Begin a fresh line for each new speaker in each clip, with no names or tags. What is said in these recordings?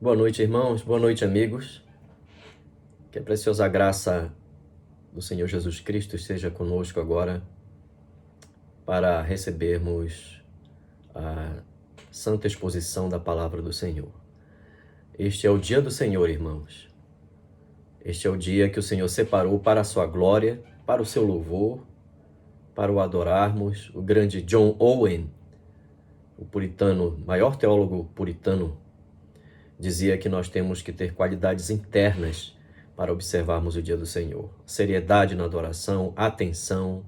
Boa noite, irmãos. Boa noite, amigos. Que a preciosa graça do Senhor Jesus Cristo esteja conosco agora para recebermos a santa exposição da palavra do Senhor. Este é o dia do Senhor, irmãos. Este é o dia que o Senhor separou para a sua glória, para o seu louvor, para o adorarmos. O grande John Owen, o puritano, maior teólogo puritano, dizia que nós temos que ter qualidades internas para observarmos o dia do Senhor. Seriedade na adoração, atenção,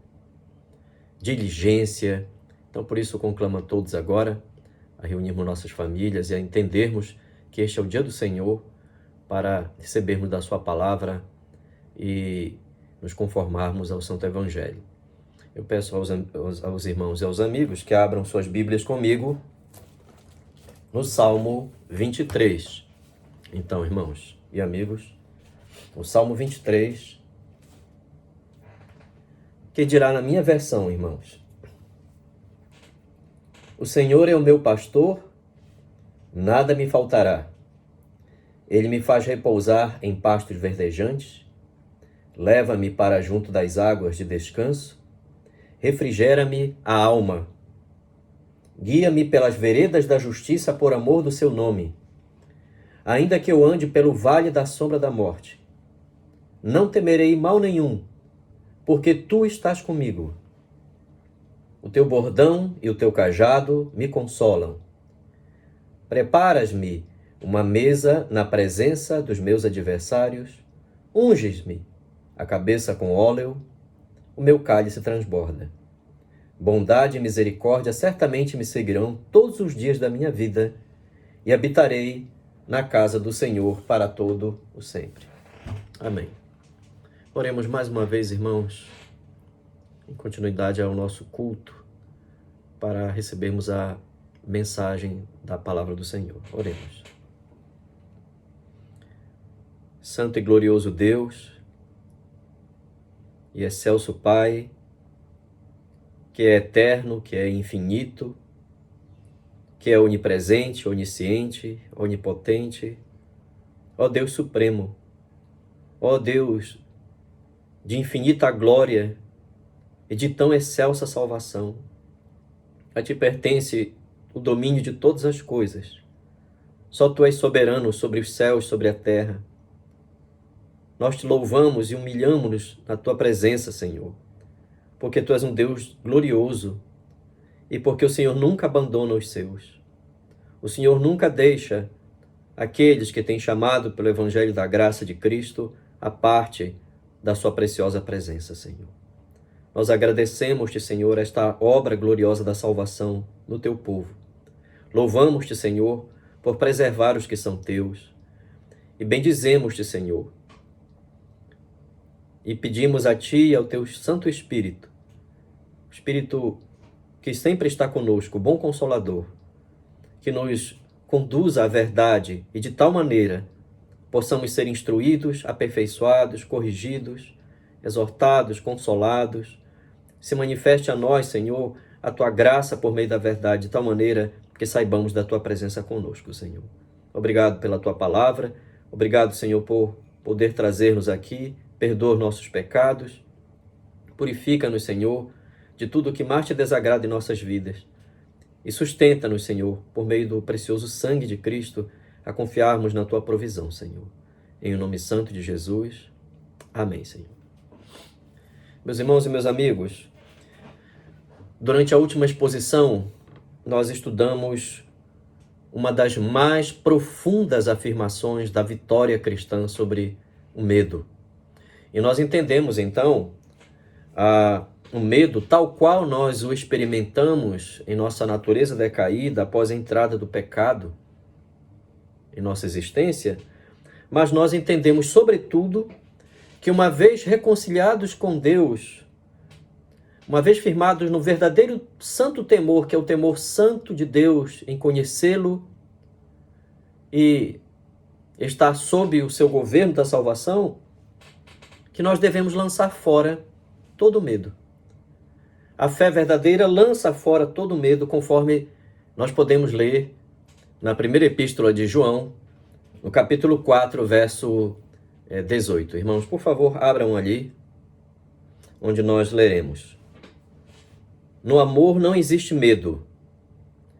diligência. Então, por isso, conclamo a todos agora a reunirmos nossas famílias e a entendermos que este é o dia do Senhor para recebermos da sua palavra e nos conformarmos ao Santo Evangelho. Eu peço aos irmãos e aos amigos que abram suas Bíblias comigo no Salmo 23. Então, irmãos e amigos, o Salmo 23, que dirá na minha versão, irmãos: O Senhor é o meu pastor, nada me faltará. Ele me faz repousar em pastos verdejantes, leva-me para junto das águas de descanso, refrigera-me a alma. Guia-me pelas veredas da justiça por amor do seu nome. Ainda que eu ande pelo vale da sombra da morte, não temerei mal nenhum, porque tu estás comigo. O teu bordão e o teu cajado me consolam. Preparas-me uma mesa na presença dos meus adversários, unges-me a cabeça com óleo, o meu cálice transborda. Bondade e misericórdia certamente me seguirão todos os dias da minha vida e habitarei na casa do Senhor para todo o sempre. Amém. Oremos mais uma vez, irmãos, em continuidade ao nosso culto, para recebermos a mensagem da palavra do Senhor. Oremos. Santo e glorioso Deus e excelso Pai, que é eterno, que é infinito, que é onipresente, onisciente, onipotente, ó Deus supremo, ó Deus de infinita glória e de tão excelsa salvação. A ti pertence o domínio de todas as coisas. Só tu és soberano sobre os céus, sobre a terra. Nós te louvamos e humilhamos-nos na tua presença, Senhor, porque tu és um Deus glorioso e porque o Senhor nunca abandona os seus. O Senhor nunca deixa aqueles que têm chamado pelo Evangelho da graça de Cristo a parte da sua preciosa presença, Senhor. Nós agradecemos-te, Senhor, esta obra gloriosa da salvação no teu povo. Louvamos-te, Senhor, por preservar os que são teus. E bendizemos-te, Senhor. E pedimos a ti e ao teu Santo Espírito, o Espírito que sempre está conosco, o bom Consolador, que nos conduza à verdade e de tal maneira possamos ser instruídos, aperfeiçoados, corrigidos, exortados, consolados. Se manifeste a nós, Senhor, a tua graça por meio da verdade, de tal maneira que saibamos da tua presença conosco, Senhor. Obrigado pela tua palavra. Obrigado, Senhor, por poder trazer-nos aqui. Perdoa os nossos pecados. Purifica-nos, Senhor, de tudo o que mais te desagrada em nossas vidas. E sustenta-nos, Senhor, por meio do precioso sangue de Cristo, a confiarmos na tua provisão, Senhor. Em o nome santo de Jesus. Amém, Senhor. Meus irmãos e meus amigos, durante a última exposição, nós estudamos uma das mais profundas afirmações da vitória cristã sobre o medo. E nós entendemos, então, o medo tal qual nós o experimentamos em nossa natureza decaída após a entrada do pecado em nossa existência, mas nós entendemos, sobretudo, que uma vez reconciliados com Deus, uma vez firmados no verdadeiro santo temor, que é o temor santo de Deus, em conhecê-lo e estar sob o seu governo da salvação, que nós devemos lançar fora todo medo. A fé verdadeira lança fora todo medo, conforme nós podemos ler na primeira epístola de João, no capítulo 4, verso 18. Irmãos, por favor, abram ali, onde nós leremos. No amor não existe medo.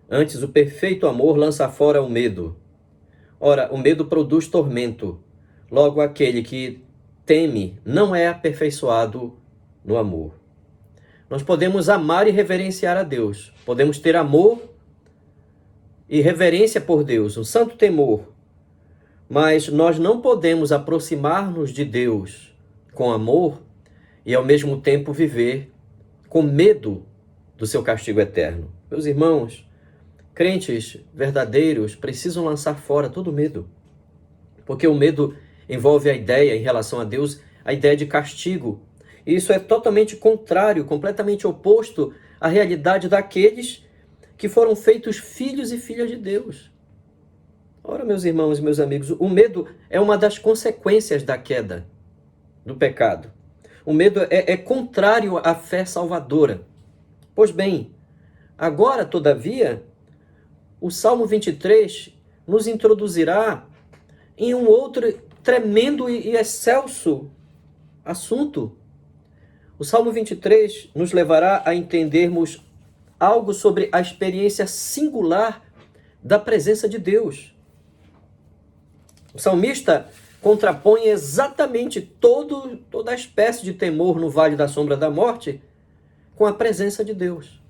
Antes, o perfeito amor lança fora o medo. Ora, o medo produz tormento. Logo, aquele que teme não é aperfeiçoado no amor. Nós podemos amar e reverenciar a Deus. Podemos ter amor e reverência por Deus, um santo temor. Mas nós não podemos aproximar-nos de Deus com amor e ao mesmo tempo viver com medo do seu castigo eterno. Meus irmãos, crentes verdadeiros precisam lançar fora todo medo. Porque o medo envolve a ideia, em relação a Deus, a ideia de castigo. E isso é totalmente contrário, completamente oposto à realidade daqueles que foram feitos filhos e filhas de Deus. Ora, meus irmãos e meus amigos, o medo é uma das consequências da queda, do pecado. O medo é contrário à fé salvadora. Pois bem, agora, todavia, o Salmo 23 nos introduzirá em um outro tremendo e excelso assunto. O Salmo 23 nos levará a entendermos algo sobre a experiência singular da presença de Deus. O salmista contrapõe exatamente toda a espécie de temor no vale da sombra da morte com a presença de Deus.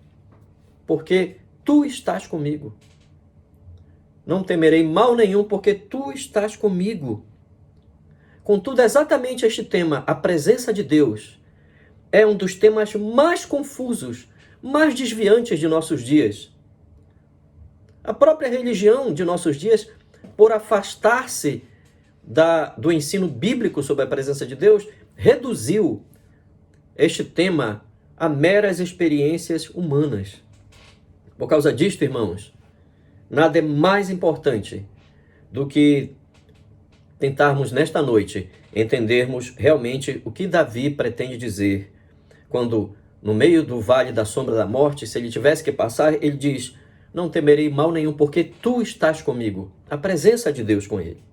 Porque tu estás comigo. Não temerei mal nenhum, porque tu estás comigo. Contudo, exatamente este tema, a presença de Deus, é um dos temas mais confusos, mais desviantes de nossos dias. A própria religião de nossos dias, por afastar-se do ensino bíblico sobre a presença de Deus, reduziu este tema a meras experiências humanas. Por causa disto, irmãos, nada é mais importante do que tentarmos nesta noite entendermos realmente o que Davi pretende dizer quando, no meio do vale da sombra da morte, se ele tivesse que passar, ele diz: não temerei mal nenhum, porque tu estás comigo. A presença de Deus com ele.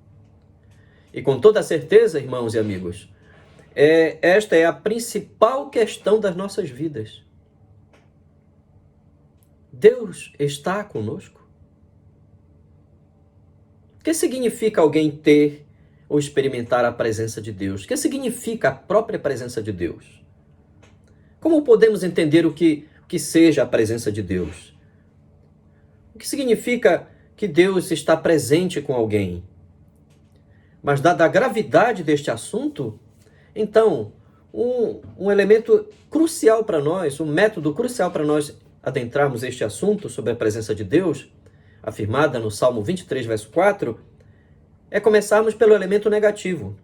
E com toda certeza, irmãos e amigos, esta é a principal questão das nossas vidas. Deus está conosco? O que significa alguém ter ou experimentar a presença de Deus? O que significa a própria presença de Deus? Como podemos entender o que seja a presença de Deus? O que significa que Deus está presente com alguém? Mas dada a gravidade deste assunto, então, um elemento crucial para nós, um método crucial para nós adentrarmos este assunto sobre a presença de Deus, afirmada no Salmo 23, verso 4, é começarmos pelo elemento negativo.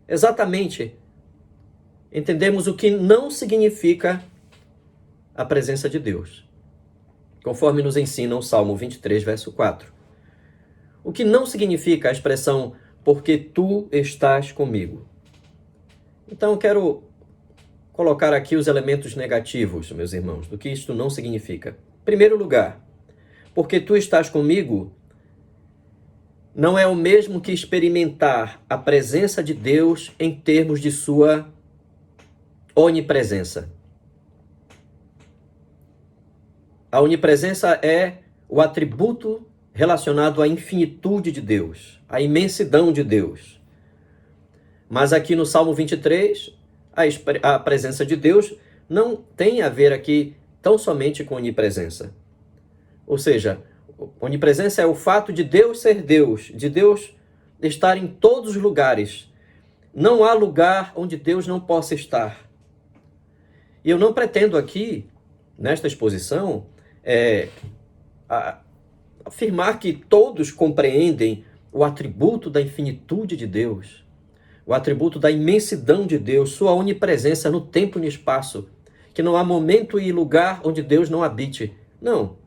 Exatamente, entendemos o que não significa a presença de Deus, conforme nos ensina o Salmo 23, verso 4. O que não significa a expressão porque tu estás comigo. Então, eu quero colocar aqui os elementos negativos, meus irmãos, do que isto não significa. Em primeiro lugar, porque tu estás comigo, não é o mesmo que experimentar a presença de Deus em termos de sua onipresença. A onipresença é o atributo relacionado à infinitude de Deus, à imensidão de Deus. Mas aqui no Salmo 23, a presença de Deus não tem a ver aqui tão somente com onipresença. Ou seja, onipresença é o fato de Deus ser Deus, de Deus estar em todos os lugares. Não há lugar onde Deus não possa estar. E eu não pretendo aqui, nesta exposição, afirmar que todos compreendem o atributo da infinitude de Deus, o atributo da imensidão de Deus, sua onipresença no tempo e no espaço, que não há momento e lugar onde Deus não habite. Não.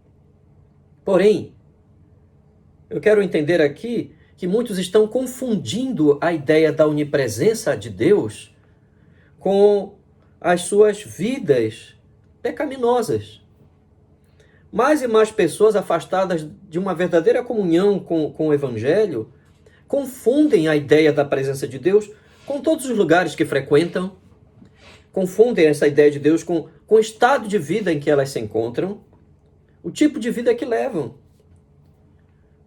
Porém, eu quero entender aqui que muitos estão confundindo a ideia da onipresença de Deus com as suas vidas pecaminosas. Mais e mais pessoas afastadas de uma verdadeira comunhão com o Evangelho confundem a ideia da presença de Deus com todos os lugares que frequentam, confundem essa ideia de Deus com o estado de vida em que elas se encontram, o tipo de vida que levam.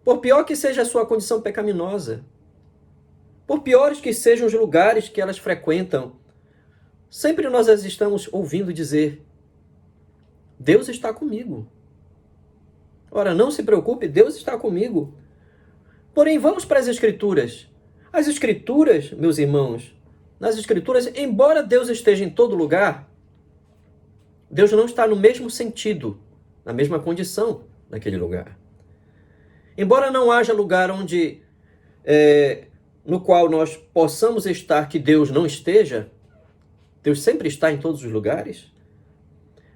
Por pior que seja a sua condição pecaminosa, por piores que sejam os lugares que elas frequentam, sempre nós as estamos ouvindo dizer: Deus está comigo. Ora, não se preocupe, Deus está comigo. Porém, vamos para as Escrituras. As Escrituras, meus irmãos, nas Escrituras, embora Deus esteja em todo lugar, Deus não está no mesmo sentido, na mesma condição naquele lugar. Embora não haja lugar onde, no qual nós possamos estar que Deus não esteja, Deus sempre está em todos os lugares.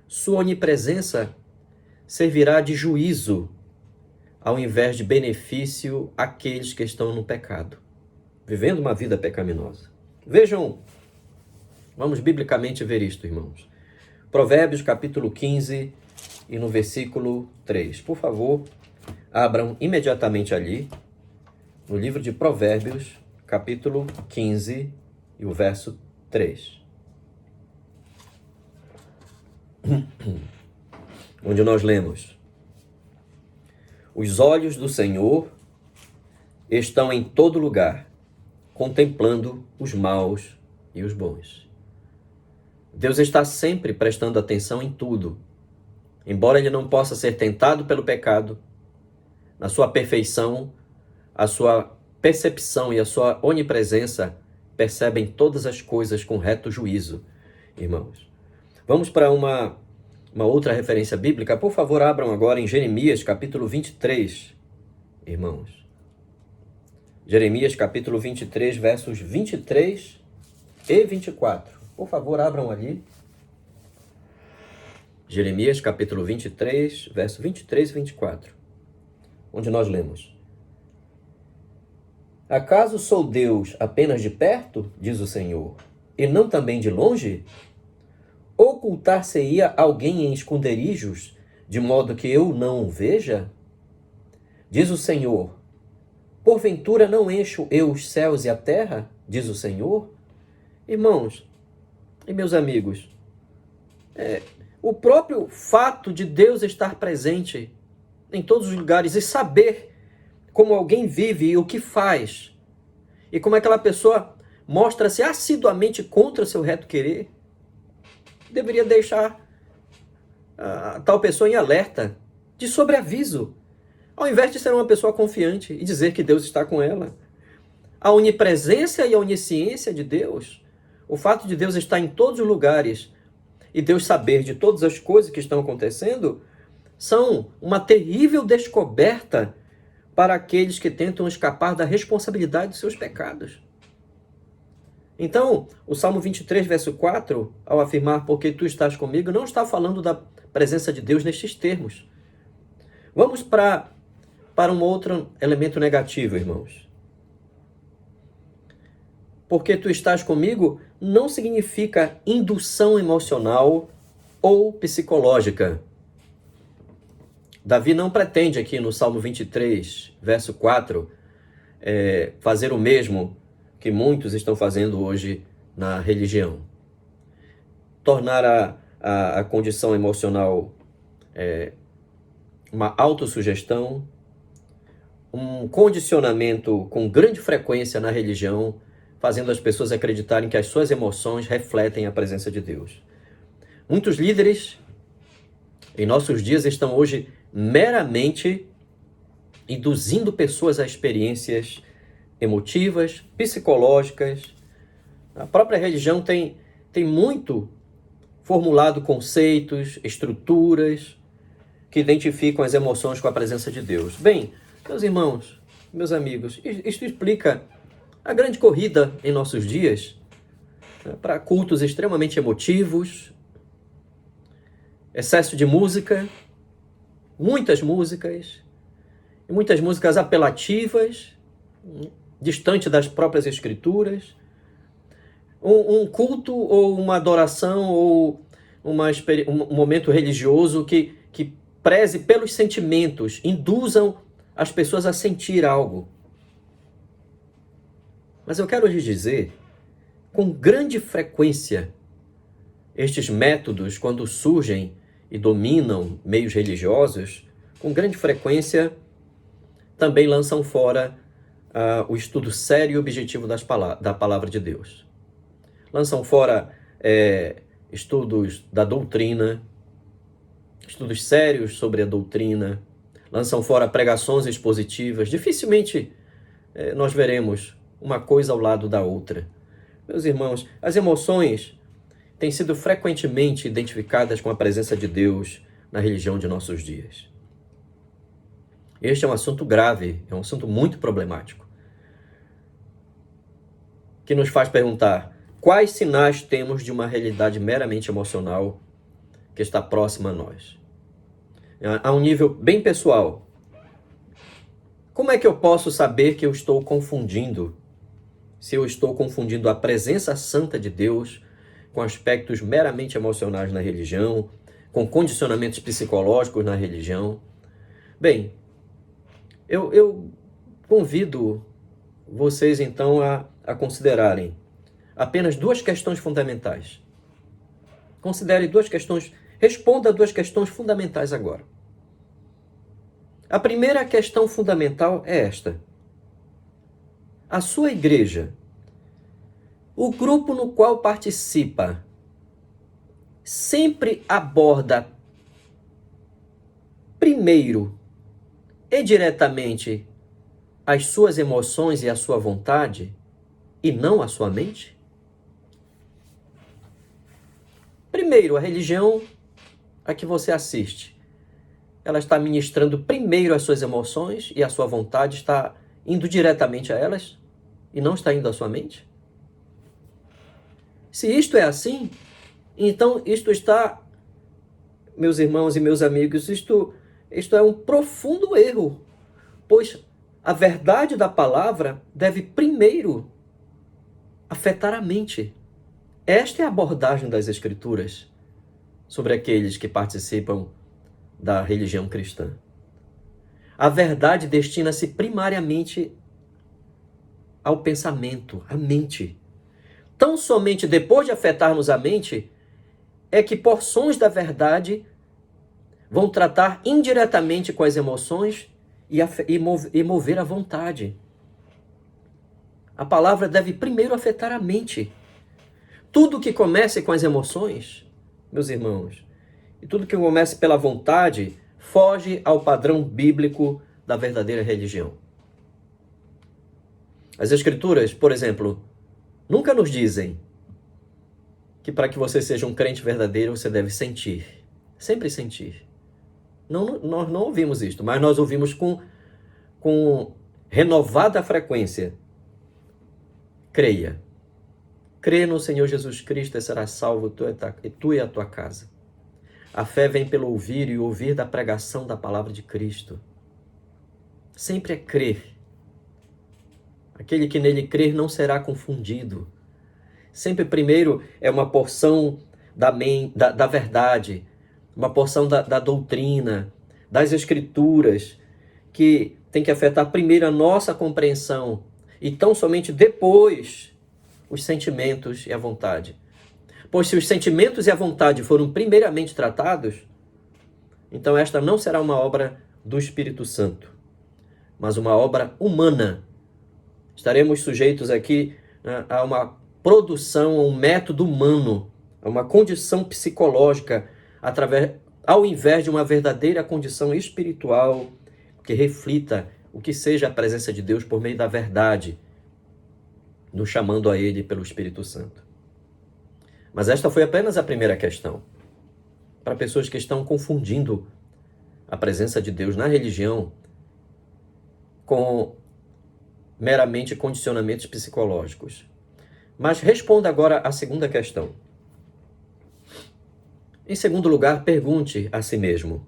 Sua onipresença servirá de juízo, ao invés de benefício àqueles que estão no pecado, vivendo uma vida pecaminosa. Vejam, vamos biblicamente ver isto, irmãos. Provérbios capítulo 15 e no versículo 3. Por favor, abram imediatamente ali, no livro de Provérbios, capítulo 15 e o verso 3. Onde nós lemos: os olhos do Senhor estão em todo lugar, contemplando os maus e os bons. Deus está sempre prestando atenção em tudo. Embora ele não possa ser tentado pelo pecado, na sua perfeição, a sua percepção e a sua onipresença percebem todas as coisas com reto juízo, irmãos. Vamos para uma outra referência bíblica. Por favor, abram agora em Jeremias, capítulo 23, irmãos. Jeremias, capítulo 23, versos 23 e 24. Por favor, abram ali. Jeremias, capítulo 23, versos 23 e 24. Onde nós lemos: acaso sou Deus apenas de perto, diz o Senhor, e não também de longe? Ocultar-se-ia alguém em esconderijos, de modo que eu não o veja? Diz o Senhor: porventura não encho eu os céus e a terra? Diz o Senhor. Irmãos e meus amigos, o próprio fato de Deus estar presente em todos os lugares e saber como alguém vive e o que faz, e como aquela pessoa mostra-se assiduamente contra seu reto querer, deveria deixar a tal pessoa em alerta, de sobreaviso, ao invés de ser uma pessoa confiante e dizer que Deus está com ela. A onipresença e a onisciência de Deus, o fato de Deus estar em todos os lugares e Deus saber de todas as coisas que estão acontecendo, são uma terrível descoberta para aqueles que tentam escapar da responsabilidade dos seus pecados. Então, o Salmo 23, verso 4, ao afirmar porque tu estás comigo, não está falando da presença de Deus nestes termos. Vamos para um outro elemento negativo, irmãos. Porque tu estás comigo não significa indução emocional ou psicológica. Davi não pretende aqui no Salmo 23, verso 4, fazer o mesmo que muitos estão fazendo hoje na religião. Tornar a condição emocional uma autossugestão, um condicionamento com grande frequência na religião, fazendo as pessoas acreditarem que as suas emoções refletem a presença de Deus. Muitos líderes em nossos dias estão hoje meramente induzindo pessoas a experiências emotivas, psicológicas. A própria religião tem muito formulado conceitos, estruturas que identificam as emoções com a presença de Deus. Bem, meus irmãos, meus amigos, isto explica a grande corrida em nossos dias para cultos extremamente emotivos, excesso de música, muitas músicas, e muitas músicas apelativas, distante das próprias escrituras, um culto ou uma adoração ou um momento religioso que preze pelos sentimentos, induzam as pessoas a sentir algo. Mas eu quero lhes dizer, com grande frequência, estes métodos, quando surgem e dominam meios religiosos, com grande frequência também lançam fora o estudo sério e objetivo da palavra de Deus. Lançam fora estudos da doutrina, estudos sérios sobre a doutrina, lançam fora pregações expositivas. Dificilmente nós veremos uma coisa ao lado da outra. Meus irmãos, as emoções têm sido frequentemente identificadas com a presença de Deus na religião de nossos dias. Este é um assunto grave, é um assunto muito problemático, que nos faz perguntar quais sinais temos de uma realidade meramente emocional que está próxima a nós. A um nível bem pessoal, como é que eu posso saber que eu estou confundindo? Se eu estou confundindo a presença santa de Deus com aspectos meramente emocionais na religião, com condicionamentos psicológicos na religião? Bem, eu convido vocês então a considerarem apenas duas questões fundamentais. Considere duas questões, responda a duas questões fundamentais agora. A primeira questão fundamental é esta: a sua igreja, o grupo no qual participa, sempre aborda primeiro e diretamente as suas emoções e a sua vontade e não a sua mente? Primeiro, a religião a que você assiste, ela está ministrando primeiro as suas emoções e a sua vontade está indo diretamente a elas e não está indo à sua mente? Se isto é assim, então isto está, meus irmãos e meus amigos, isto é um profundo erro, pois a verdade da palavra deve primeiro afetar a mente. Esta é a abordagem das Escrituras sobre aqueles que participam da religião cristã. A verdade destina-se primariamente ao pensamento, à mente. Tão somente depois de afetarmos a mente, é que porções da verdade vão tratar indiretamente com as emoções e mover a vontade. A palavra deve primeiro afetar a mente. Tudo que comece com as emoções, meus irmãos, e tudo que comece pela vontade, foge ao padrão bíblico da verdadeira religião. As Escrituras, por exemplo, nunca nos dizem que para que você seja um crente verdadeiro, você deve sentir. Sempre sentir. Não, nós não ouvimos isto, mas nós ouvimos com renovada frequência. Creia. Crê no Senhor Jesus Cristo e serás salvo, tu e a tua casa. A fé vem pelo ouvir e ouvir da pregação da palavra de Cristo. Sempre é crer. Aquele que nele crer não será confundido. Sempre primeiro é uma porção da verdade, uma porção da doutrina, das Escrituras, que tem que afetar primeiro a nossa compreensão e tão somente depois os sentimentos e a vontade. Pois se os sentimentos e a vontade foram primeiramente tratados, então esta não será uma obra do Espírito Santo, mas uma obra humana. Estaremos sujeitos aqui a uma produção, a um método humano, a uma condição psicológica, ao invés de uma verdadeira condição espiritual que reflita o que seja a presença de Deus por meio da verdade, nos chamando a Ele pelo Espírito Santo. Mas esta foi apenas a primeira questão. Para pessoas que estão confundindo a presença de Deus na religião com meramente condicionamentos psicológicos. Mas responda agora a segunda questão. Em segundo lugar, pergunte a si mesmo: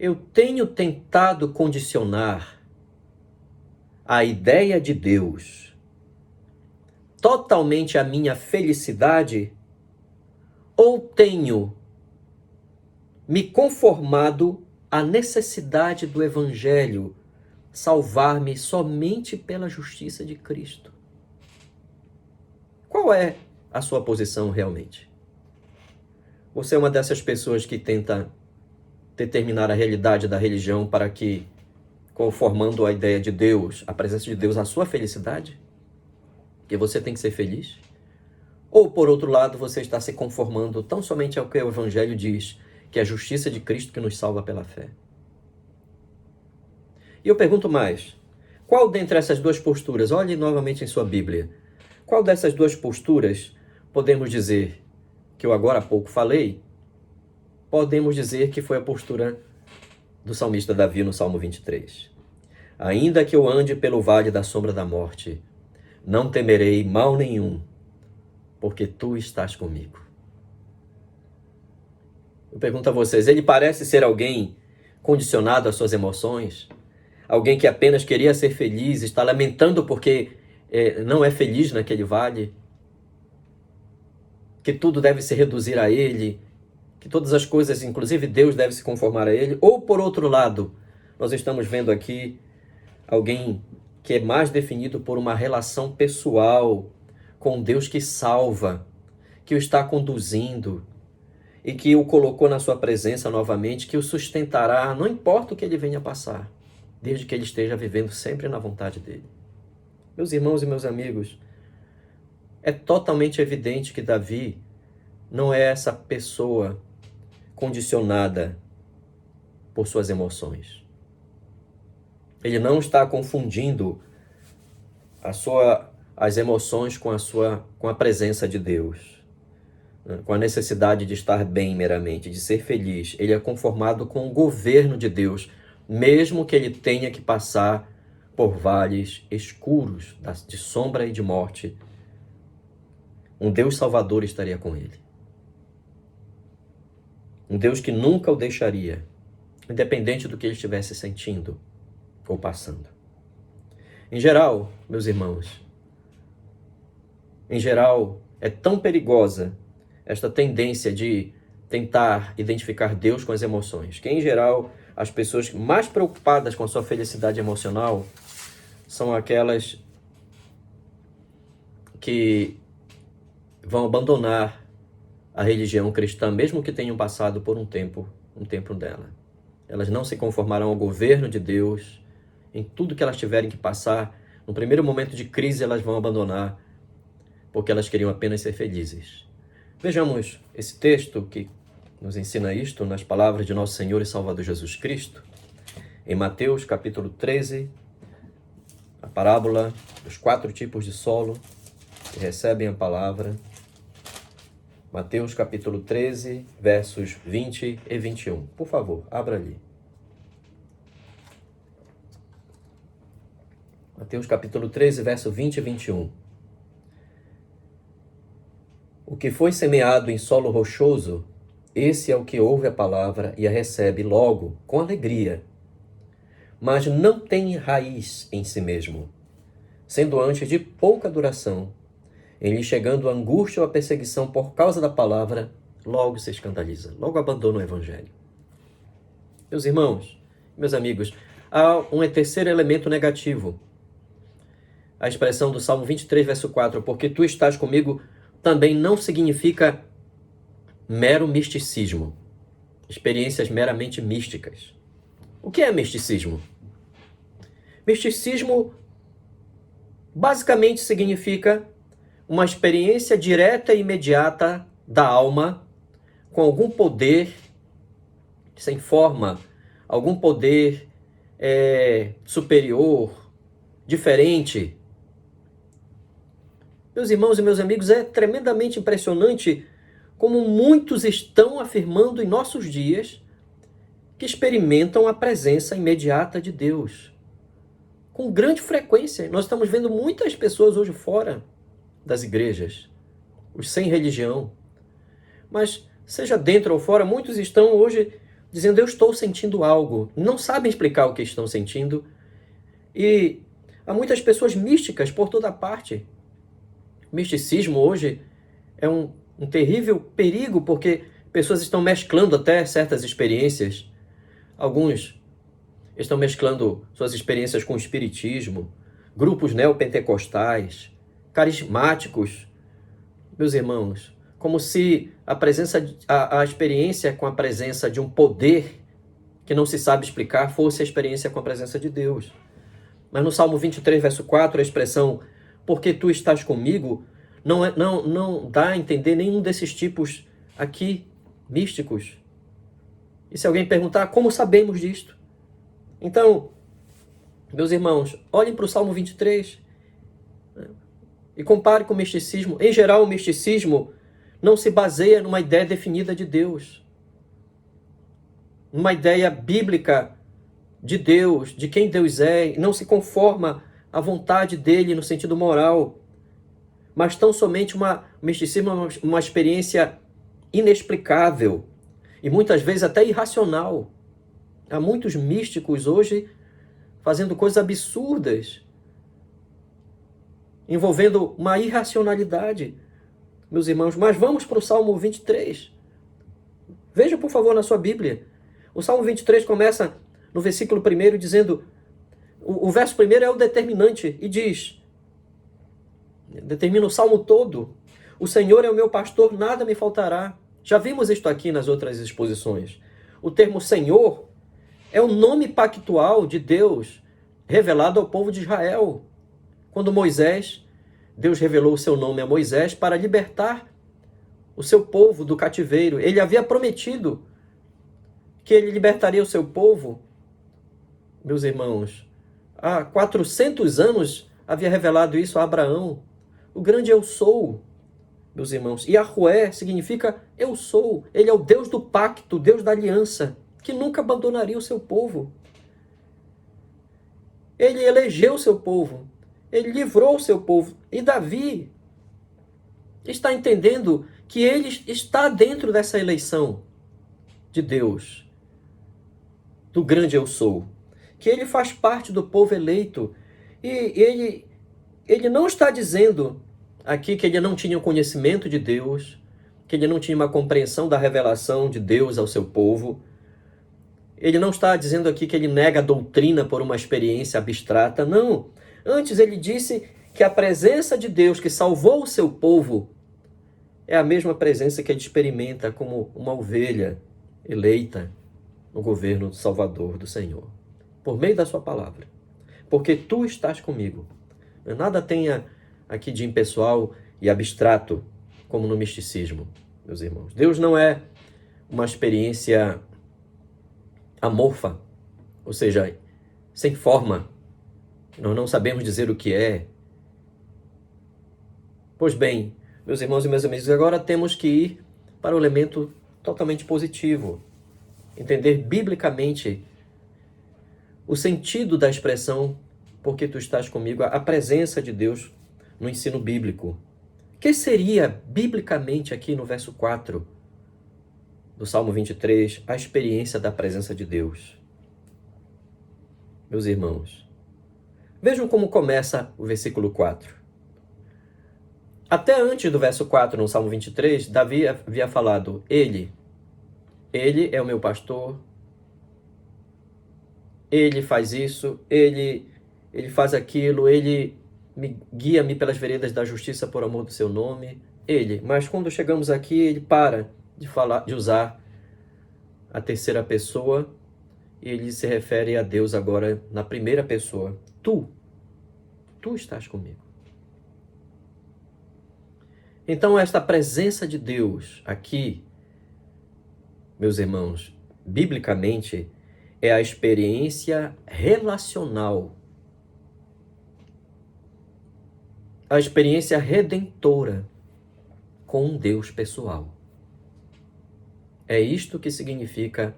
eu tenho tentado condicionar a ideia de Deus totalmente a minha felicidade, ou tenho me conformado à necessidade do Evangelho salvar-me somente pela justiça de Cristo. Qual é a sua posição realmente? Você é uma dessas pessoas que tenta determinar a realidade da religião para que, conformando a ideia de Deus, a presença de Deus, a sua felicidade? Que você tem que ser feliz? Ou, por outro lado, você está se conformando tão somente ao que o Evangelho diz, que é a justiça de Cristo que nos salva pela fé? E eu pergunto mais, qual dentre essas duas posturas, olhe novamente em sua Bíblia, qual dessas duas posturas podemos dizer, que eu agora há pouco falei, podemos dizer que foi a postura do salmista Davi no Salmo 23. Ainda que eu ande pelo vale da sombra da morte, não temerei mal nenhum, porque tu estás comigo. Eu pergunto a vocês, ele parece ser alguém condicionado às suas emoções? Alguém que apenas queria ser feliz, está lamentando porque não é feliz naquele vale? Que tudo deve se reduzir a ele? Que todas as coisas, inclusive Deus, deve se conformar a ele? Ou, por outro lado, nós estamos vendo aqui alguém que é mais definido por uma relação pessoal com Deus que salva, que o está conduzindo e que o colocou na sua presença novamente, que o sustentará, não importa o que ele venha passar, desde que ele esteja vivendo sempre na vontade dele. Meus irmãos e meus amigos, é totalmente evidente que Davi não é essa pessoa condicionada por suas emoções. Ele não está confundindo as emoções com a presença de Deus, com a necessidade de estar bem meramente, de ser feliz. Ele é conformado com o governo de Deus, mesmo que ele tenha que passar por vales escuros de sombra e de morte. Um Deus Salvador estaria com ele. Um Deus que nunca o deixaria, independente do que ele estivesse sentindo ou passando. Em geral, meus irmãos, é tão perigosa esta tendência de tentar identificar Deus com as emoções, que, em geral, as pessoas mais preocupadas com a sua felicidade emocional são aquelas que vão abandonar a religião cristã, mesmo que tenham passado por um tempo dela. Elas não se conformarão ao governo de Deus. Em tudo que elas tiverem que passar, no primeiro momento de crise, elas vão abandonar, porque elas queriam apenas ser felizes. Vejamos esse texto que nos ensina isto nas palavras de nosso Senhor e Salvador Jesus Cristo, em Mateus capítulo 13, a parábola dos 4 tipos de solo que recebem a palavra. Mateus capítulo 13, versos 20 e 21. Por favor, abra ali. Mateus capítulo 13, verso 20 e 21. O que foi semeado em solo rochoso, esse é o que ouve a palavra e a recebe logo, com alegria, mas não tem raiz em si mesmo, sendo antes de pouca duração. Em lhe chegando a angústia ou a perseguição por causa da palavra, logo se escandaliza, logo abandona o evangelho. Meus irmãos, meus amigos, há um terceiro elemento negativo. A expressão do Salmo 23, verso 4, porque tu estás comigo, também não significa mero misticismo, experiências meramente místicas. O que é misticismo? Misticismo basicamente significa uma experiência direta e imediata da alma com algum poder sem forma, algum poder superior, diferente. Meus irmãos e meus amigos, é tremendamente impressionante como muitos estão afirmando em nossos dias que experimentam a presença imediata de Deus. Com grande frequência, nós estamos vendo muitas pessoas hoje fora das igrejas, os sem religião. Mas, seja dentro ou fora, muitos estão hoje dizendo, eu estou sentindo algo. Não sabem explicar o que estão sentindo. E há muitas pessoas místicas por toda parte. O misticismo hoje é um terrível perigo, porque pessoas estão mesclando até certas experiências. Alguns estão mesclando suas experiências com o espiritismo, grupos neopentecostais, carismáticos, meus irmãos, como se a experiência com a presença de um poder que não se sabe explicar fosse a experiência com a presença de Deus. Mas no Salmo 23, verso 4, a expressão porque tu estás comigo não dá a entender nenhum desses tipos aqui místicos. E se alguém perguntar, como sabemos disto? Então, meus irmãos, olhem para o Salmo 23 e compare com o misticismo. Em geral, o misticismo não se baseia numa ideia definida de Deus, numa ideia bíblica de Deus, de quem Deus é, não se conforma à vontade dele no sentido moral, mas tão somente o misticismo é uma experiência inexplicável e muitas vezes até irracional. Há muitos místicos hoje fazendo coisas absurdas, envolvendo uma irracionalidade, meus irmãos. Mas vamos para o Salmo 23. Veja, por favor, na sua Bíblia. O Salmo 23 começa no versículo 1 dizendo, o verso 1 é o determinante e diz, determina o Salmo todo, o Senhor é o meu pastor, nada me faltará. Já vimos isto aqui nas outras exposições. O termo Senhor é o nome pactual de Deus revelado ao povo de Israel. Quando Deus revelou o seu nome a Moisés para libertar o seu povo do cativeiro. Ele havia prometido que ele libertaria o seu povo. Meus irmãos, há 400 anos havia revelado isso a Abraão. O grande eu sou, meus irmãos. E Yahweh significa eu sou. Ele é o Deus do pacto, o Deus da aliança, que nunca abandonaria o seu povo. Ele elegeu o seu povo. Ele livrou o seu povo. E Davi está entendendo que ele está dentro dessa eleição de Deus, do grande eu sou. Que ele faz parte do povo eleito. E ele não está dizendo aqui que ele não tinha conhecimento de Deus, que ele não tinha uma compreensão da revelação de Deus ao seu povo. Ele não está dizendo aqui que ele nega a doutrina por uma experiência abstrata. Não. Antes ele disse que a presença de Deus que salvou o seu povo é a mesma presença que ele experimenta como uma ovelha eleita no governo do Salvador do Senhor, por meio da sua palavra. Porque tu estás comigo. Nada tenha aqui de impessoal e abstrato, como no misticismo, meus irmãos. Deus não é uma experiência amorfa, ou seja, sem forma. Nós não sabemos dizer o que é. Pois bem, meus irmãos e meus amigos, agora temos que ir para o elemento totalmente positivo. Entender biblicamente o sentido da expressão porque tu estás comigo, a presença de Deus no ensino bíblico. O que seria, biblicamente, aqui no verso 4 do Salmo 23, a experiência da presença de Deus? Meus irmãos, vejam como começa o versículo 4. Até antes do verso 4, no Salmo 23, Davi havia falado, Ele é o meu pastor, Ele faz isso, Ele faz aquilo, Ele guia-me pelas veredas da justiça por amor do seu nome. Mas quando chegamos aqui, ele para de usar a terceira pessoa e ele se refere a Deus agora na primeira pessoa. Tu estás comigo. Então esta presença de Deus aqui, meus irmãos, biblicamente, é a experiência relacional, a experiência redentora com um Deus pessoal. É isto que significa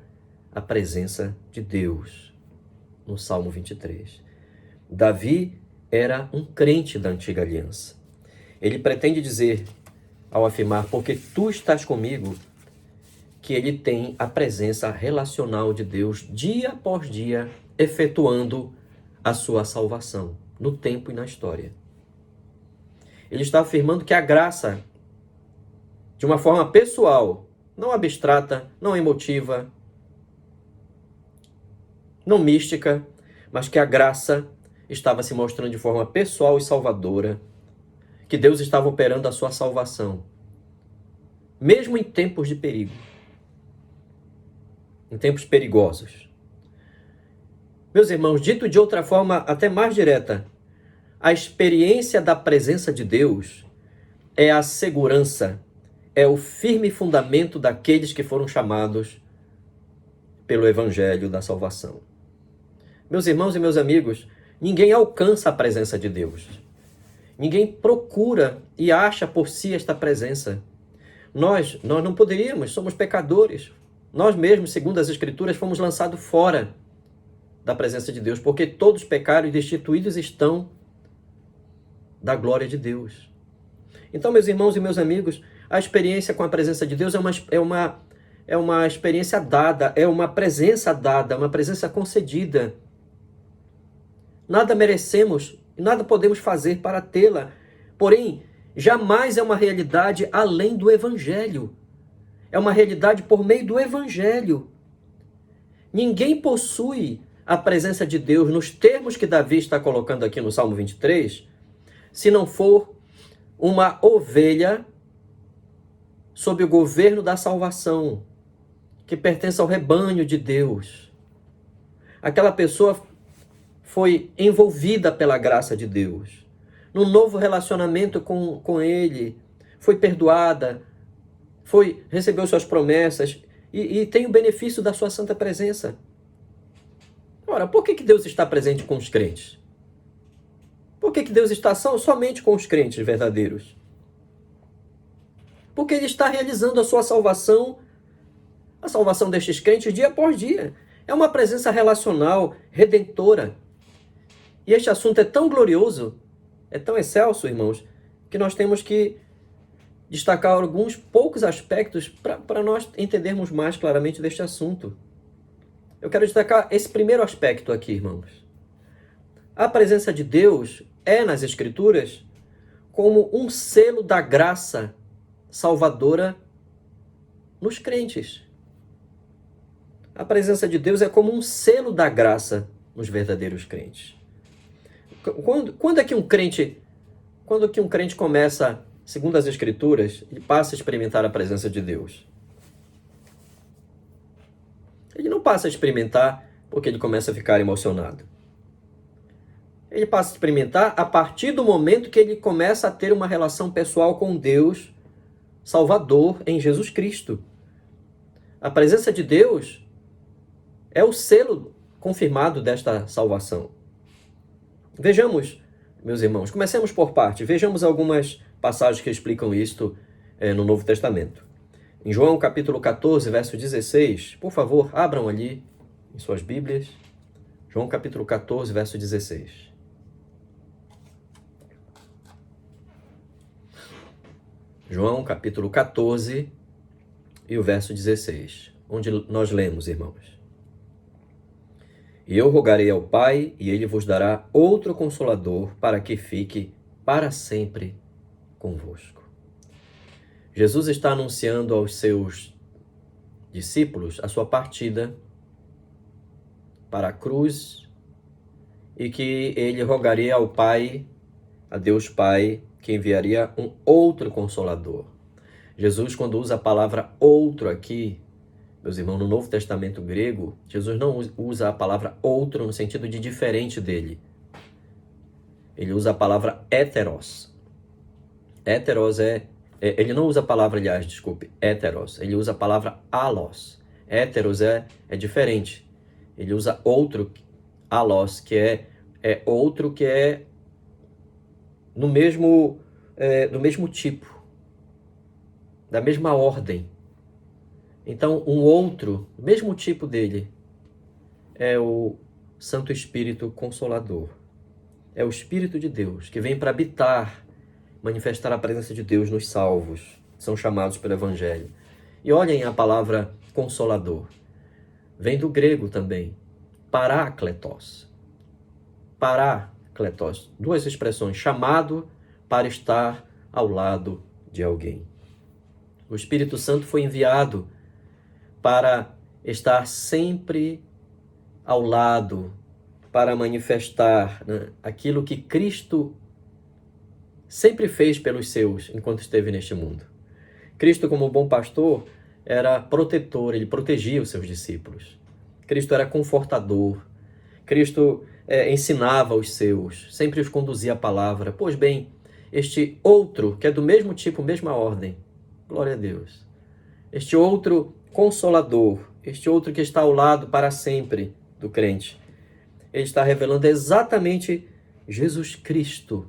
a presença de Deus no Salmo 23. Davi era um crente da antiga aliança. Ele pretende dizer, ao afirmar, porque tu estás comigo, que ele tem a presença relacional de Deus dia após dia, efetuando a sua salvação, no tempo e na história. Ele está afirmando que a graça, de uma forma pessoal, não abstrata, não emotiva, não mística, mas que a graça estava se mostrando de forma pessoal e salvadora, que Deus estava operando a sua salvação, mesmo em tempos de perigo, em tempos perigosos. Meus irmãos, dito de outra forma até mais direta, a experiência da presença de Deus é a segurança, é o firme fundamento daqueles que foram chamados pelo Evangelho da salvação. Meus irmãos e meus amigos, ninguém alcança a presença de Deus. Ninguém procura e acha por si esta presença. Nós não poderíamos, somos pecadores. Nós mesmos, segundo as Escrituras, fomos lançados fora da presença de Deus, porque todos pecaram e destituídos estão da glória de Deus. Então, meus irmãos e meus amigos, a experiência com a presença de Deus é uma experiência dada, é uma presença dada, uma presença concedida. Nada merecemos e nada podemos fazer para tê-la. Porém, jamais é uma realidade além do Evangelho. É uma realidade por meio do Evangelho. Ninguém possui a presença de Deus nos termos que Davi está colocando aqui no Salmo 23, se não for uma ovelha sob o governo da salvação, que pertence ao rebanho de Deus. Aquela pessoa foi envolvida pela graça de Deus, num novo relacionamento com Ele, foi perdoada, recebeu suas promessas e tem o benefício da sua santa presença. Ora, por que Deus está presente com os crentes? Por que Deus está somente com os crentes verdadeiros? Porque Ele está realizando a sua salvação, a salvação destes crentes dia após dia. É uma presença relacional, redentora. E este assunto é tão glorioso, é tão excelso, irmãos, que nós temos que destacar alguns poucos aspectos para nós entendermos mais claramente deste assunto. Eu quero destacar esse primeiro aspecto aqui, irmãos. A presença de Deus é, nas Escrituras, como um selo da graça salvadora nos crentes. A presença de Deus é como um selo da graça nos verdadeiros crentes. Quando é que um crente começa, segundo as Escrituras, e passa a experimentar a presença de Deus? Ele não passa a experimentar porque ele começa a ficar emocionado. Ele passa a experimentar a partir do momento que ele começa a ter uma relação pessoal com Deus, Salvador, em Jesus Cristo. A presença de Deus é o selo confirmado desta salvação. Vejamos, meus irmãos, comecemos por parte. Vejamos algumas passagens que explicam isto no Novo Testamento. Em João capítulo 14, verso 16, por favor, abram ali em suas Bíblias. João capítulo 14, verso 16. João capítulo 14 e o verso 16, onde nós lemos, irmãos. E eu rogarei ao Pai, e ele vos dará outro Consolador, para que fique para sempre convosco. Jesus está anunciando aos seus discípulos a sua partida para a cruz e que ele rogaria ao Pai, a Deus Pai, que enviaria um outro Consolador. Jesus, quando usa a palavra outro aqui, meus irmãos, no Novo Testamento grego, Jesus não usa a palavra outro no sentido de diferente dele. Ele usa a palavra héteros. Héteros ele não usa a palavra, aliás, desculpe, héteros. Ele usa a palavra allos. Héteros é diferente. Ele usa outro, allos, que é outro que é no mesmo tipo, da mesma ordem. Então, um outro, mesmo tipo dele, é o Santo Espírito Consolador. É o Espírito de Deus que vem para habitar, manifestar a presença de Deus nos salvos, são chamados pelo Evangelho. E olhem a palavra Consolador. Vem do grego também, parácletos. Parácletos, duas expressões, chamado para estar ao lado de alguém. O Espírito Santo foi enviado para estar sempre ao lado para manifestar, né, aquilo que Cristo sempre fez pelos seus enquanto esteve neste mundo. Cristo, como bom pastor, era protetor, ele protegia os seus discípulos. Cristo era confortador. Cristo ensinava os seus, sempre os conduzia à palavra. Pois bem, este outro, que é do mesmo tipo, mesma ordem, glória a Deus, este outro consolador, este outro que está ao lado para sempre do crente, ele está revelando exatamente Jesus Cristo,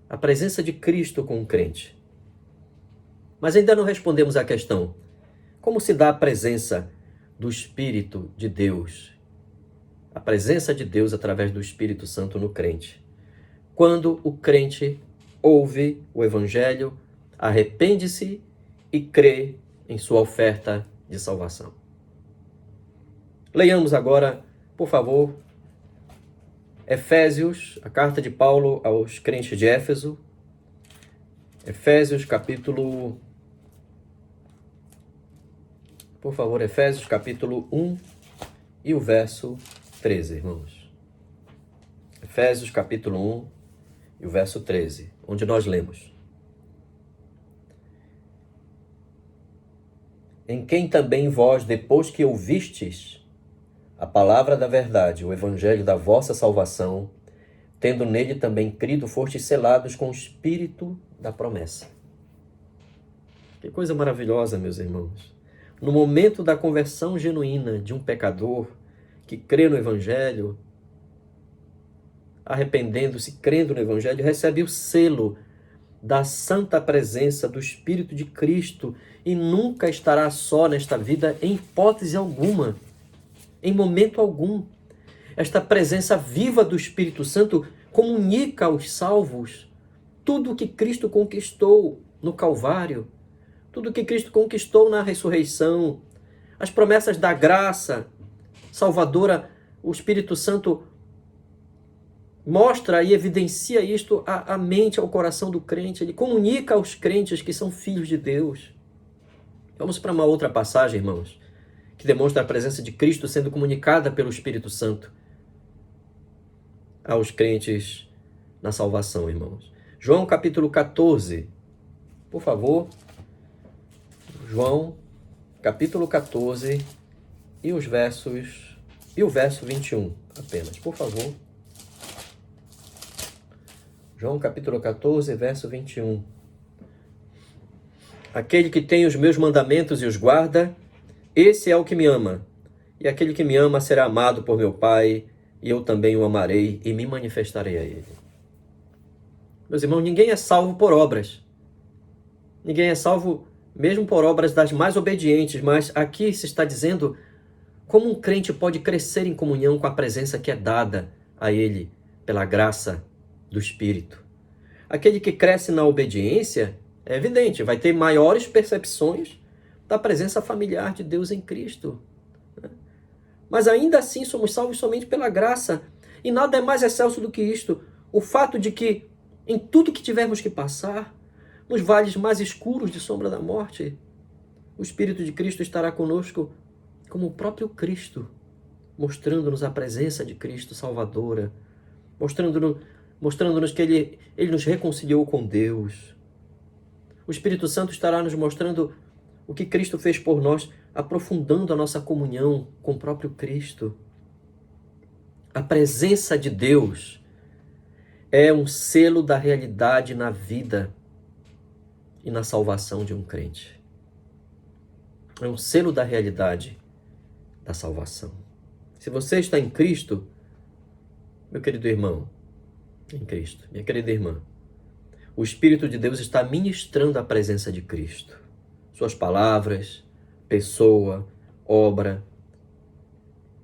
a presença de Cristo com o crente. Mas ainda não respondemos à questão: como se dá a presença do Espírito de Deus? A presença de Deus através do Espírito Santo no crente. Quando o crente ouve o Evangelho, arrepende-se e crê em sua oferta de salvação. Leiamos agora, por favor, Efésios, a carta de Paulo aos crentes de Éfeso. Efésios capítulo... Por favor, Efésios capítulo 1 e o verso 13, irmãos. Efésios capítulo 1 e o verso 13, onde nós lemos: em quem também vós, depois que ouvistes a palavra da verdade, o evangelho da vossa salvação, tendo nele também crido, fostes selados com o Espírito da promessa. Que coisa maravilhosa, meus irmãos. No momento da conversão genuína de um pecador que crê no evangelho, arrependendo-se, crendo no evangelho, recebe o selo da santa presença do Espírito de Cristo e nunca estará só nesta vida em hipótese alguma, em momento algum. Esta presença viva do Espírito Santo comunica aos salvos tudo o que Cristo conquistou no Calvário, tudo o que Cristo conquistou na ressurreição, as promessas da graça salvadora. O Espírito Santo mostra e evidencia isto à mente, ao coração do crente. Ele comunica aos crentes que são filhos de Deus. Vamos para uma outra passagem, irmãos, que demonstra a presença de Cristo sendo comunicada pelo Espírito Santo aos crentes na salvação, irmãos. João capítulo 14, por favor. João capítulo 14 e o verso 21 apenas, por favor. João capítulo 14, verso 21. Aquele que tem os meus mandamentos e os guarda, esse é o que me ama. E aquele que me ama será amado por meu Pai, e eu também o amarei e me manifestarei a ele. Meus irmãos, ninguém é salvo por obras. Ninguém é salvo mesmo por obras das mais obedientes, mas aqui se está dizendo como um crente pode crescer em comunhão com a presença que é dada a ele pela graça do Espírito. Aquele que cresce na obediência, é evidente, vai ter maiores percepções da presença familiar de Deus em Cristo. Mas ainda assim somos salvos somente pela graça. E nada é mais excelso do que isto. O fato de que em tudo que tivermos que passar, nos vales mais escuros de sombra da morte, o Espírito de Cristo estará conosco como o próprio Cristo, mostrando-nos a presença de Cristo salvadora, mostrando-nos que Ele nos reconciliou com Deus. O Espírito Santo estará nos mostrando o que Cristo fez por nós, aprofundando a nossa comunhão com o próprio Cristo. A presença de Deus é um selo da realidade na vida e na salvação de um crente. É um selo da realidade da salvação. Se você está em Cristo, meu querido irmão, em Cristo, minha querida irmã, o Espírito de Deus está ministrando a presença de Cristo. Suas palavras, pessoa, obra,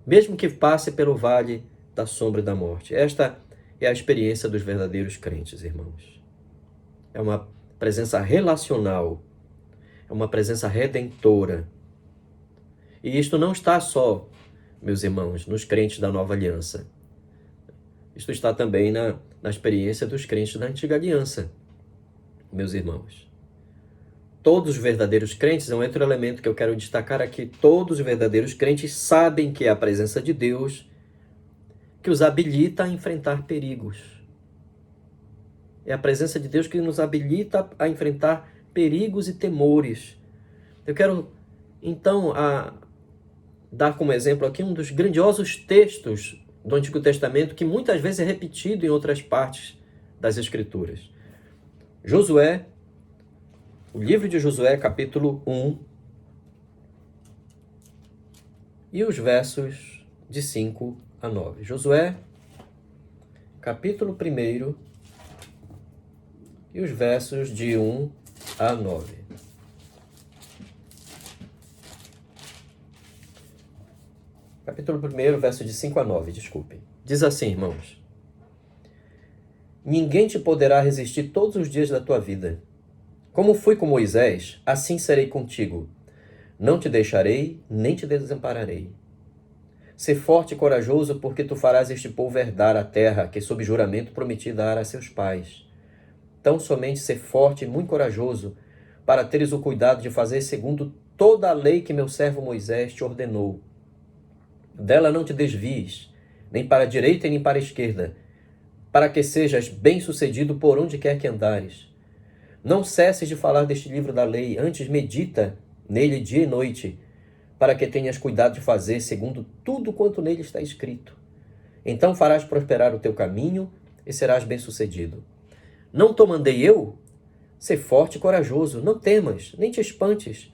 mesmo que passe pelo vale da sombra e da morte. Esta é a experiência dos verdadeiros crentes, irmãos. É uma presença relacional, é uma presença redentora. E isto não está só, meus irmãos, nos crentes da nova aliança. Isto está também na experiência dos crentes da antiga aliança, meus irmãos. todos os verdadeiros crentes, é um outro elemento que eu quero destacar aqui, todos os verdadeiros crentes sabem que é a presença de Deus que os habilita a enfrentar perigos. É a presença de Deus que nos habilita a enfrentar perigos e temores. Eu quero, então, dar como exemplo aqui um dos grandiosos textos do Antigo Testamento que muitas vezes é repetido em outras partes das Escrituras. Josué, o livro de Josué, capítulo 1, e os versos de 5 a 9. Josué, capítulo 1, e os versos de 1 a 9. Capítulo 1, verso de 5 a 9, desculpem. Diz assim, irmãos: Ninguém te poderá resistir todos os dias da tua vida. Como fui com Moisés, assim serei contigo. Não te deixarei, nem te desampararei. Sê forte e corajoso, porque tu farás este povo herdar a terra que sob juramento prometi dar a seus pais. Tão somente ser forte e muito corajoso, para teres o cuidado de fazer segundo toda a lei que meu servo Moisés te ordenou. Dela não te desvies, nem para a direita nem para a esquerda, para que sejas bem-sucedido por onde quer que andares. Não cesses de falar deste livro da lei, antes medita nele dia e noite, para que tenhas cuidado de fazer segundo tudo quanto nele está escrito. Então farás prosperar o teu caminho e serás bem-sucedido. Não te mandei eu? Sê forte e corajoso, não temas, nem te espantes,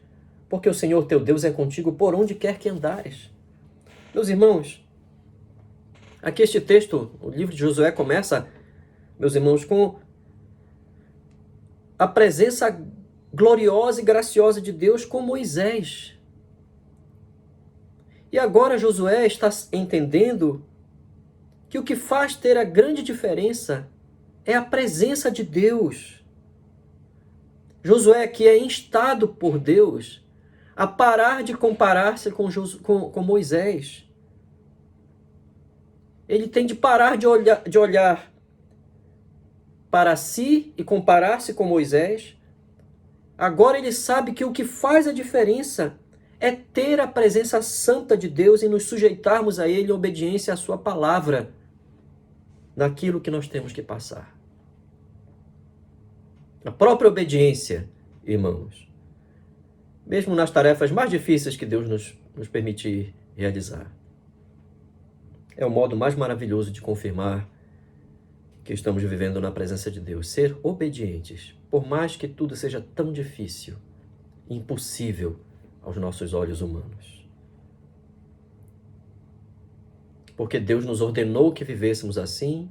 porque o Senhor teu Deus é contigo por onde quer que andares. Meus irmãos, aqui este texto, o livro de Josué começa, meus irmãos, com a presença gloriosa e graciosa de Deus com Moisés. E agora Josué está entendendo que o que faz ter a grande diferença é a presença de Deus. Josué aqui é instado por Deus a parar de comparar-se com Moisés. Ele tem de parar de olhar para si e comparar-se com Moisés. Agora ele sabe que o que faz a diferença é ter a presença santa de Deus e nos sujeitarmos a Ele em obediência à sua palavra, naquilo que nós temos que passar. A própria obediência, irmãos, mesmo nas tarefas mais difíceis que Deus nos permitir realizar, é o modo mais maravilhoso de confirmar que estamos vivendo na presença de Deus. Ser obedientes, por mais que tudo seja tão difícil, impossível aos nossos olhos humanos. Porque Deus nos ordenou que vivêssemos assim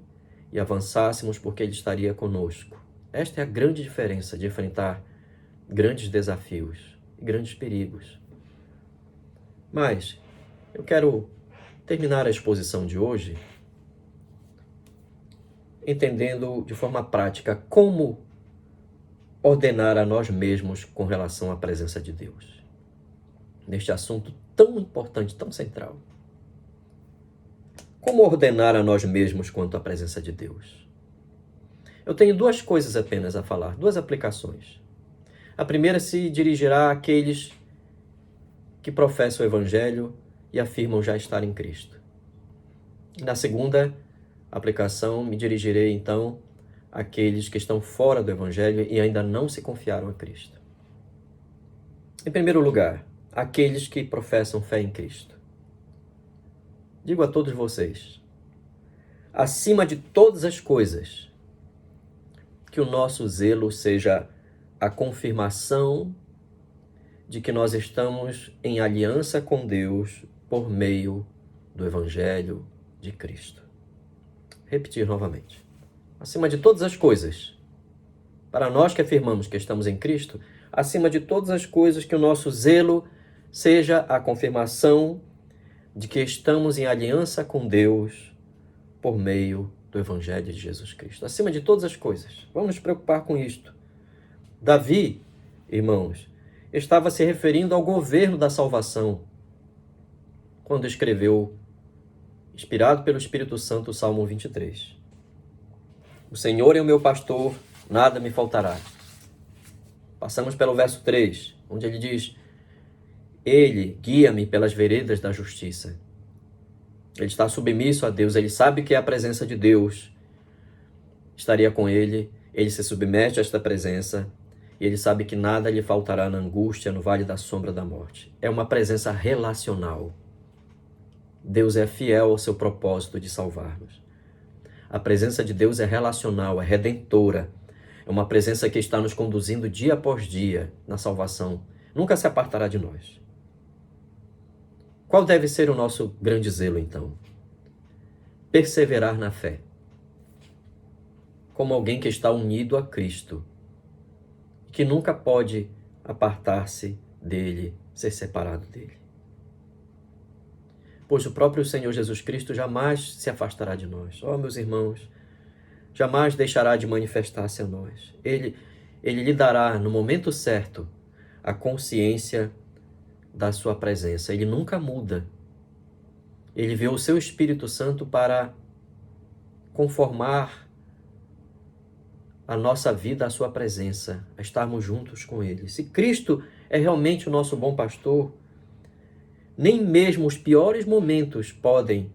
e avançássemos porque Ele estaria conosco. Esta é a grande diferença de enfrentar grandes desafios e grandes perigos. Mas eu quero terminar a exposição de hoje entendendo de forma prática como ordenar a nós mesmos com relação à presença de Deus. Neste assunto tão importante, tão central. Como ordenar a nós mesmos quanto à presença de Deus? Eu tenho duas coisas apenas a falar, duas aplicações. A primeira se dirigirá àqueles que professam o Evangelho e afirmam já estar em Cristo. Na segunda aplicação, me dirigirei então àqueles que estão fora do Evangelho e ainda não se confiaram a Cristo. Em primeiro lugar, aqueles que professam fé em Cristo. Digo a todos vocês, acima de todas as coisas, que o nosso zelo seja a confirmação de que nós estamos em aliança com Deus por meio do Evangelho de Cristo. Repetir novamente. Acima de todas as coisas, para nós que afirmamos que estamos em Cristo, acima de todas as coisas, que o nosso zelo seja a confirmação de que estamos em aliança com Deus por meio do Evangelho de Jesus Cristo. Acima de todas as coisas. Vamos nos preocupar com isto. Davi, irmãos, estava se referindo ao governo da salvação quando escreveu, inspirado pelo Espírito Santo, o Salmo 23. O Senhor é o meu pastor, nada me faltará. Passamos pelo verso 3, onde ele diz: Ele guia-me pelas veredas da justiça. Ele está submisso a Deus, ele sabe que a presença de Deus estaria com ele, ele se submete a esta presença e ele sabe que nada lhe faltará na angústia, no vale da sombra da morte. É uma presença relacional. Deus é fiel ao seu propósito de salvar-nos. A presença de Deus é relacional, é redentora. É uma presença que está nos conduzindo dia após dia na salvação. Nunca se apartará de nós. Qual deve ser o nosso grande zelo, então? Perseverar na fé. Como alguém que está unido a Cristo, que nunca pode apartar-se dele, ser separado dele. Pois o próprio Senhor Jesus Cristo jamais se afastará de nós. Ó, meus irmãos, jamais deixará de manifestar-se a nós. Ele lhe dará, no momento certo, a consciência da sua presença. Ele nunca muda. Ele vê o seu Espírito Santo para conformar a nossa vida à sua presença, a estarmos juntos com ele. Se Cristo é realmente o nosso bom pastor, nem mesmo os piores momentos podem,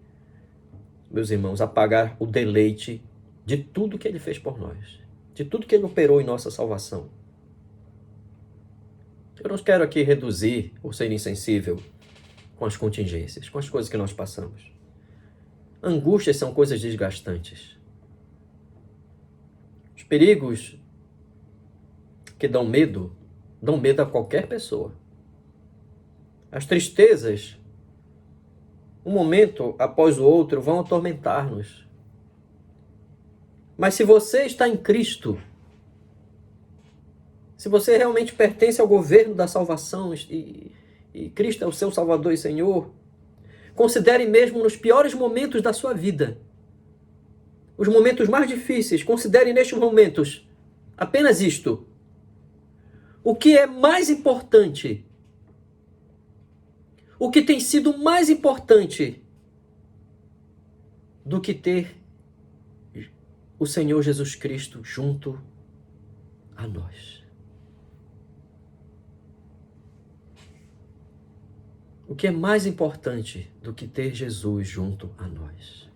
meus irmãos, apagar o deleite de tudo que ele fez por nós, de tudo que ele operou em nossa salvação. Eu não quero aqui reduzir ou ser insensível com as contingências, com as coisas que nós passamos. Angústias são coisas desgastantes. Os perigos que dão medo a qualquer pessoa. As tristezas, um momento após o outro, vão atormentar-nos. Mas se você está em Cristo, se você realmente pertence ao governo da salvação e Cristo é o seu Salvador e Senhor, considere mesmo nos piores momentos da sua vida, os momentos mais difíceis, considere nestes momentos apenas isto. O que é mais importante, o que tem sido mais importante do que ter o Senhor Jesus Cristo junto a nós. O que é mais importante do que ter Jesus junto a nós?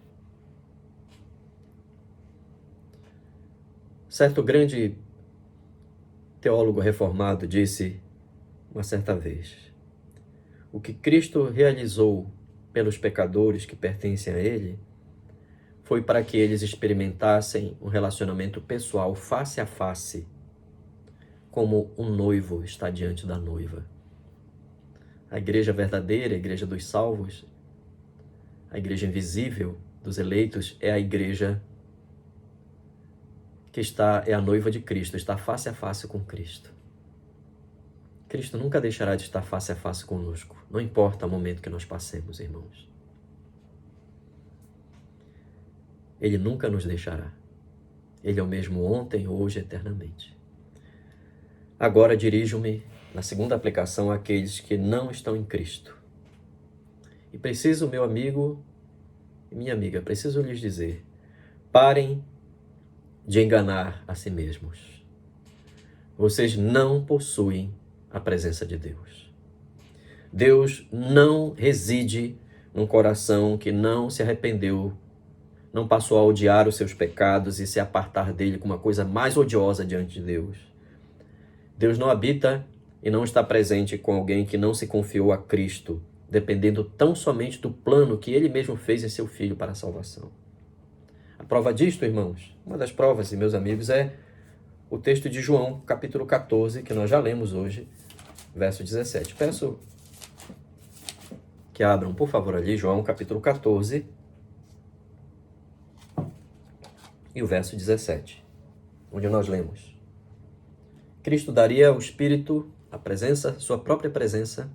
Certo grande teólogo reformado disse uma certa vez: o que Cristo realizou pelos pecadores que pertencem a Ele foi para que eles experimentassem um relacionamento pessoal face a face, como um noivo está diante da noiva. A igreja verdadeira, a igreja dos salvos, a igreja invisível dos eleitos, é a igreja que é a noiva de Cristo, está face a face com Cristo. Cristo nunca deixará de estar face a face conosco, não importa o momento que nós passemos, irmãos. Ele nunca nos deixará. Ele é o mesmo ontem, hoje, eternamente. Agora dirijo-me, na segunda aplicação, àqueles que não estão em Cristo. E preciso, meu amigo e minha amiga, preciso lhes dizer: parem de enganar a si mesmos. Vocês não possuem a presença de Deus. Deus não reside num coração que não se arrependeu, não passou a odiar os seus pecados e se apartar dele com uma coisa mais odiosa diante de Deus. Deus não habita e não está presente com alguém que não se confiou a Cristo, dependendo tão somente do plano que ele mesmo fez em seu Filho para a salvação. A prova disto, irmãos, uma das provas, meus amigos, é o texto de João, capítulo 14, que nós já lemos hoje, verso 17. Peço que abram, por favor, ali, João, capítulo 14, e o verso 17, onde nós lemos: Cristo daria o Espírito, a presença, sua própria presença,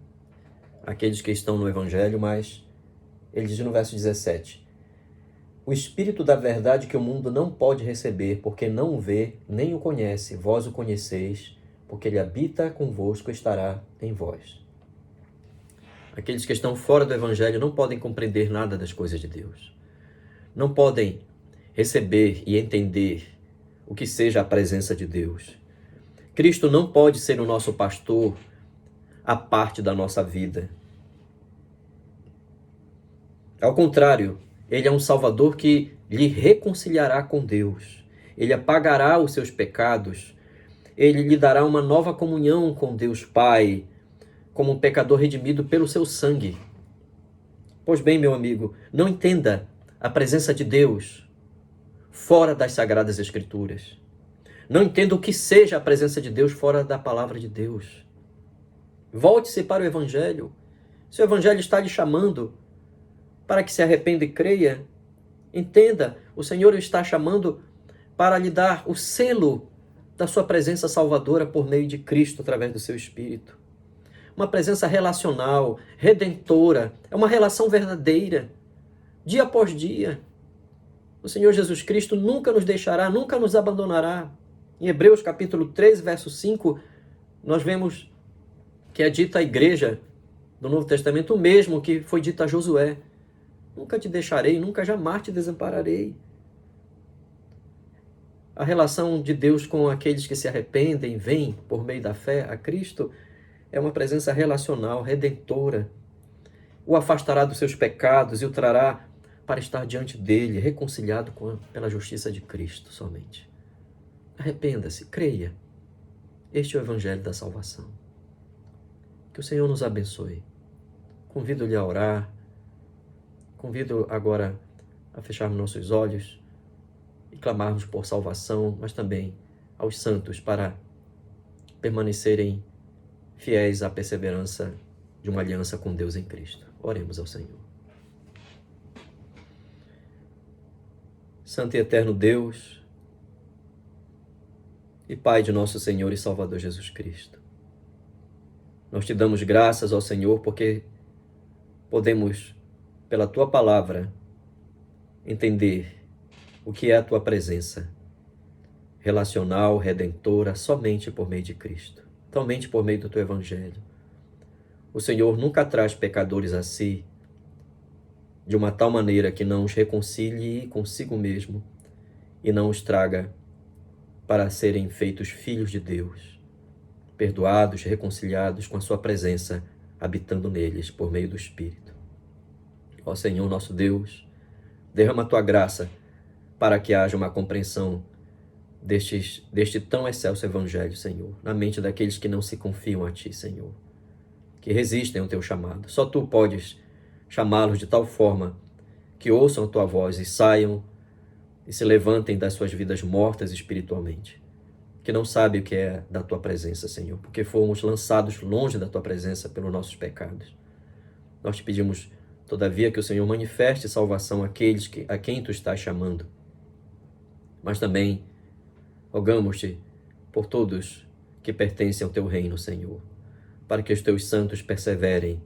àqueles que estão no Evangelho, mas ele diz no verso 17: o Espírito da verdade que o mundo não pode receber, porque não o vê, nem o conhece, vós o conheceis, porque ele habita convosco e estará em vós. Aqueles que estão fora do Evangelho não podem compreender nada das coisas de Deus. Não podem receber e entender o que seja a presença de Deus. Cristo não pode ser o nosso pastor à parte da nossa vida. Ao contrário, ele é um Salvador que lhe reconciliará com Deus. Ele apagará os seus pecados. Ele lhe dará uma nova comunhão com Deus Pai, como um pecador redimido pelo seu sangue. Pois bem, meu amigo, não entenda a presença de Deus fora das Sagradas Escrituras. Não entenda o que seja a presença de Deus fora da palavra de Deus. Volte-se para o Evangelho. Se o Evangelho está lhe chamando para que se arrependa e creia, entenda, o Senhor o está chamando para lhe dar o selo da sua presença salvadora por meio de Cristo, através do seu Espírito. Uma presença relacional, redentora, é uma relação verdadeira, dia após dia. O Senhor Jesus Cristo nunca nos deixará, nunca nos abandonará. Em Hebreus capítulo 3, verso 5, nós vemos que é dita à igreja do Novo Testamento o mesmo que foi dito a Josué: nunca te deixarei, nunca jamais te desampararei. A relação de Deus com aqueles que se arrependem, vêm por meio da fé a Cristo, é uma presença relacional, redentora. O afastará dos seus pecados e o trará para estar diante dele, reconciliado pela justiça de Cristo somente. Arrependa-se, creia. Este é o Evangelho da salvação. Que o Senhor nos abençoe. Convido-lhe a orar. Convido agora a fecharmos nossos olhos e clamarmos por salvação, mas também aos santos para permanecerem fiéis à perseverança de uma aliança com Deus em Cristo. Oremos ao Senhor. Santo e eterno Deus e Pai de nosso Senhor e Salvador Jesus Cristo, nós te damos graças ao Senhor porque podemos, pela Tua Palavra, entender o que é a Tua presença relacional, redentora, somente por meio de Cristo, somente por meio do Teu Evangelho. O Senhor nunca traz pecadores a si de uma tal maneira que não os reconcilie consigo mesmo e não os traga para serem feitos filhos de Deus, perdoados, reconciliados com a sua presença, habitando neles por meio do Espírito. Ó Senhor nosso Deus, derrama a Tua graça para que haja uma compreensão deste tão excelso Evangelho, Senhor, na mente daqueles que não se confiam a Ti, Senhor, que resistem ao Teu chamado. Só Tu podes chamá-los de tal forma que ouçam a Tua voz e saiam e se levantem das suas vidas mortas espiritualmente, que não sabem o que é da Tua presença, Senhor, porque fomos lançados longe da Tua presença pelos nossos pecados. Nós te pedimos, todavia, que o Senhor manifeste salvação àqueles a quem Tu estás chamando, mas também rogamos-te por todos que pertencem ao Teu reino, Senhor, para que os Teus santos perseverem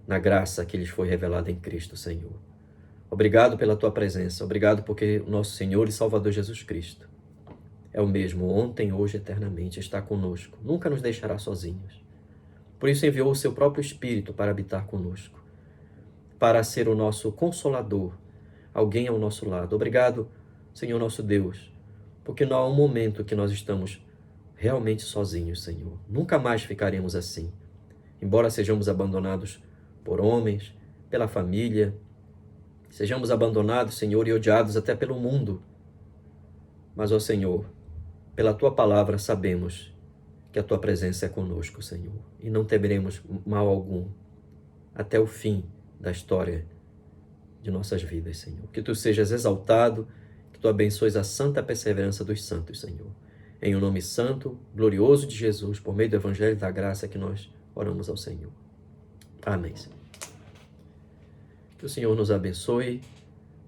na graça que lhes foi revelada em Cristo, Senhor. Obrigado pela Tua presença, obrigado porque o nosso Senhor e Salvador Jesus Cristo é o mesmo ontem, hoje, eternamente, está conosco, nunca nos deixará sozinhos. Por isso enviou o Seu próprio Espírito para habitar conosco, para ser o nosso Consolador, alguém ao nosso lado. Obrigado, Senhor nosso Deus, porque não há um momento que nós estamos realmente sozinhos, Senhor. Nunca mais ficaremos assim, embora sejamos abandonados por homens, pela família, sejamos abandonados, Senhor, e odiados até pelo mundo. Mas, ó Senhor, pela Tua palavra sabemos que a Tua presença é conosco, Senhor, e não temeremos mal algum até o fim da história de nossas vidas, Senhor. Que Tu sejas exaltado, que Tu abençoes a santa perseverança dos santos, Senhor. Em o nome santo, glorioso de Jesus, por meio do Evangelho da graça que nós oramos ao Senhor. Amém, Senhor. Que o Senhor nos abençoe,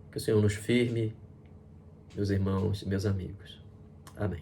que o Senhor nos firme, meus irmãos e meus amigos. Amém.